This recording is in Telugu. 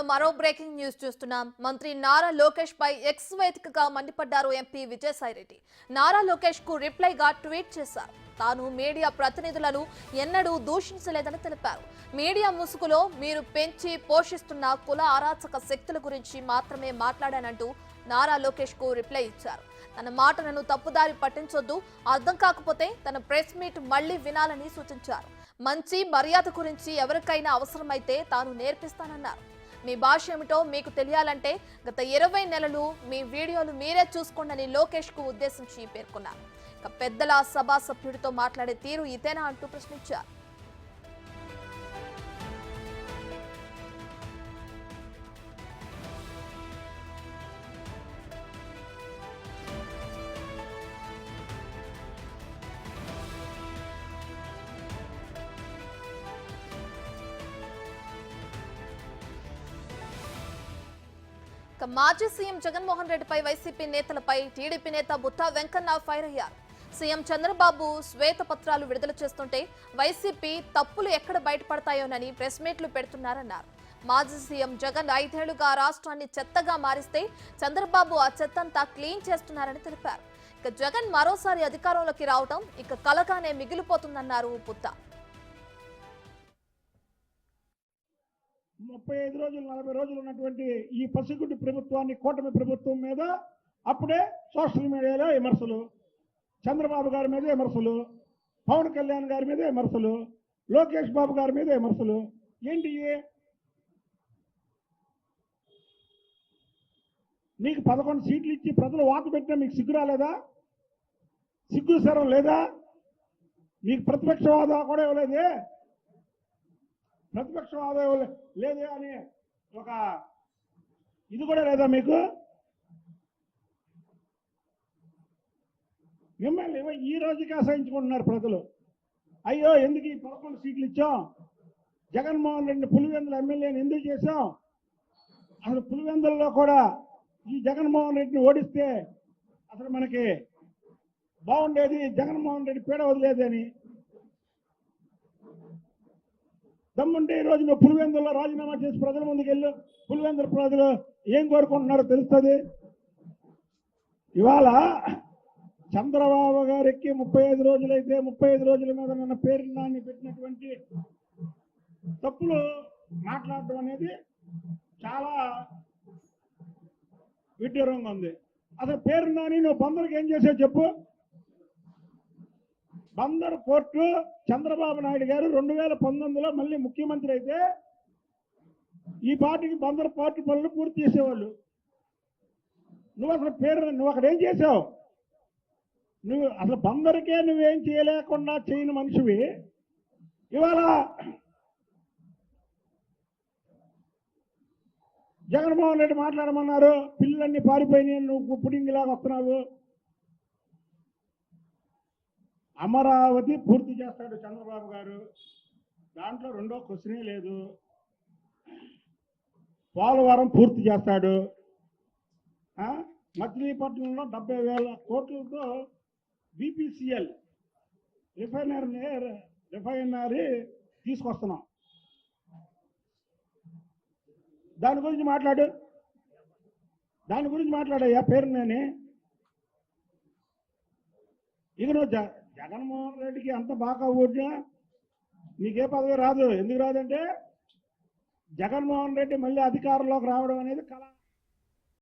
మరో బ్రేకింగ్ న్యూస్ చూస్తున్నాం. మంత్రి నారా లోకేష్ పై ఎక్స్ వేదికగా మండిపడ్డారు ఎంపీ విజయసాయిరెడ్డి. నారా లోకేష్ కు రిప్లైగా ట్వీట్ చేశారు. తాను మీడియా ప్రతినిధులను ఎన్నడూ దూషించలేదని తెలిపారు. మీడియా ముసుగులో మీరు పెంచి పోషిస్తున్న కుల అరాచక శక్తుల గురించి మాత్రమే మాట్లాడానంటూ నారా లోకేష్ కు రిప్లై ఇచ్చారు. తన మాటలను తప్పుదారి పట్టించొద్దు, అర్థం కాకపోతే తన ప్రెస్ మీట్ మళ్లీ వినాలని సూచించారు. మంచి మర్యాద గురించి ఎవరికైనా అవసరమైతే తాను నేర్పిస్తానన్నారు. మీ భాష ఏమిటో మీకు తెలియాలంటే గత 20 నెలలు మీ వీడియోలు మీరే చూసుకోండి లోకేష్ కు ఉద్దేశించి పేర్కొన్నారు. పెద్దల సభా సభ్యుడితో మాట్లాడే తీరు ఇదేనా అంటూ ప్రశ్నించారు. మాజీ సీఎం జగన్మోహన్ రెడ్డిపై వైసీపీ నేతలపై టీడీపీ నేత బుట్టా వెంకన్న ఫైర్ అయ్యారు. సీఎం చంద్రబాబు శ్వేతపత్రాలు విడుదల చేస్తుంటే వైసీపీ తప్పులు ఎక్కడ బయటపడతాయోనని ప్రెస్ మీట్లు పెడుతున్నారన్నారు. మాజీ సీఎం జగన్ 5 ఏళ్లుగా రాష్ట్రాన్ని చెత్తగా మారిస్తే చంద్రబాబు ఆ చెత్తంతా క్లీన్ చేస్తున్నారని తెలిపారు. ఇక జగన్ మరోసారి అధికారంలోకి రావడం ఇక కలగానే మిగిలిపోతుందన్నారు బుట్టా. 35 రోజులు 40 రోజులు ఉన్నటువంటి ఈ పసిగుడ్డి ప్రభుత్వాన్ని, కూటమి ప్రభుత్వం మీద అప్పుడే సోషల్ మీడియాలో విమర్శలు, చంద్రబాబు గారి మీద విమర్శలు, పవన్ కళ్యాణ్ గారి మీద విమర్శలు, లోకేష్ బాబు గారి మీద విమర్శలు. ఏంటి నీకు 11 సీట్లు ఇచ్చి ప్రజలు వాకు పెట్టినా మీకు సిగ్గు రాలేదా? సిగ్గు సరం లేదా? మీకు ప్రతిపక్ష హోదా కూడా ఇవ్వలేదే, ప్రతిపక్ష హోదా లేదే అని ఒక ఇది కూడా లేదా మీకు? మిమ్మల్ని ఈ రోజుకి అసహించుకుంటున్నారు ప్రజలు. అయ్యో ఎందుకు ఈ 11 సీట్లు ఇచ్చాం, జగన్మోహన్ రెడ్డిని పులివెందుల ఎమ్మెల్యేని ఎందుకు చేశాం, అసలు పులివెందులలో కూడా ఈ జగన్మోహన్ రెడ్డిని ఓడిస్తే అసలు మనకి బాగుండేది, జగన్మోహన్ రెడ్డి పీడ వదిలేదని. దమ్ముంటే ఈ రోజు నువ్వు పులివెందుల్లో రాజీనామా చేసి ప్రజల ముందుకు వెళ్ళు, పులివెందుల ప్రజలు ఏం కోరుకుంటున్నారో తెలుస్తుంది. ఇవాళ చంద్రబాబు గారికి 35 రోజులైతే 35 రోజుల మీద నన్న పేరు నాని పెట్టినటువంటి తప్పులు మాట్లాడడం అనేది చాలా విడ్డూరంగా ఉంది. అసలు పేరు నాని నువ్వు బందరుకి ఏం చేసావు చెప్పు? బందరు పోర్టు చంద్రబాబు నాయుడు గారు 2019లో మళ్ళీ ముఖ్యమంత్రి అయితే ఈ పార్టీకి బందరు పోర్టు పనులు పూర్తి చేసేవాళ్ళు. నువ్వు అసలు నువ్వు అక్కడ ఏం చేసావు? నువ్వు అసలు బందరికే నువ్వేం చేయలేకుండా చేయని మనిషివి. ఇవాళ జగన్మోహన్ రెడ్డి మాట్లాడమన్నారు, పిల్లలన్నీ పారిపోయినాయి, నువ్వు పుడింగిలాగా వస్తున్నావు. అమరావతి పూర్తి చేస్తాడు చంద్రబాబు గారు, దాంట్లో రెండో క్వశ్చనే లేదు. పోలవరం పూర్తి చేస్తాడు. మచిలీపట్నంలో 70,000 కోట్లతో బీపీసీఎల్ రిఫైనరీ తీసుకొస్తున్నాం. దాని గురించి మాట్లాడయ్యా పేరు నేనే. ఇక నువ్వు జగన్మోహన్ రెడ్డికి అంత బాగా ఓడినా నీకే పదవి రాదు. ఎందుకు రాదంటే జగన్మోహన్ రెడ్డి మళ్ళీ అధికారంలోకి రావడం అనేది కళ.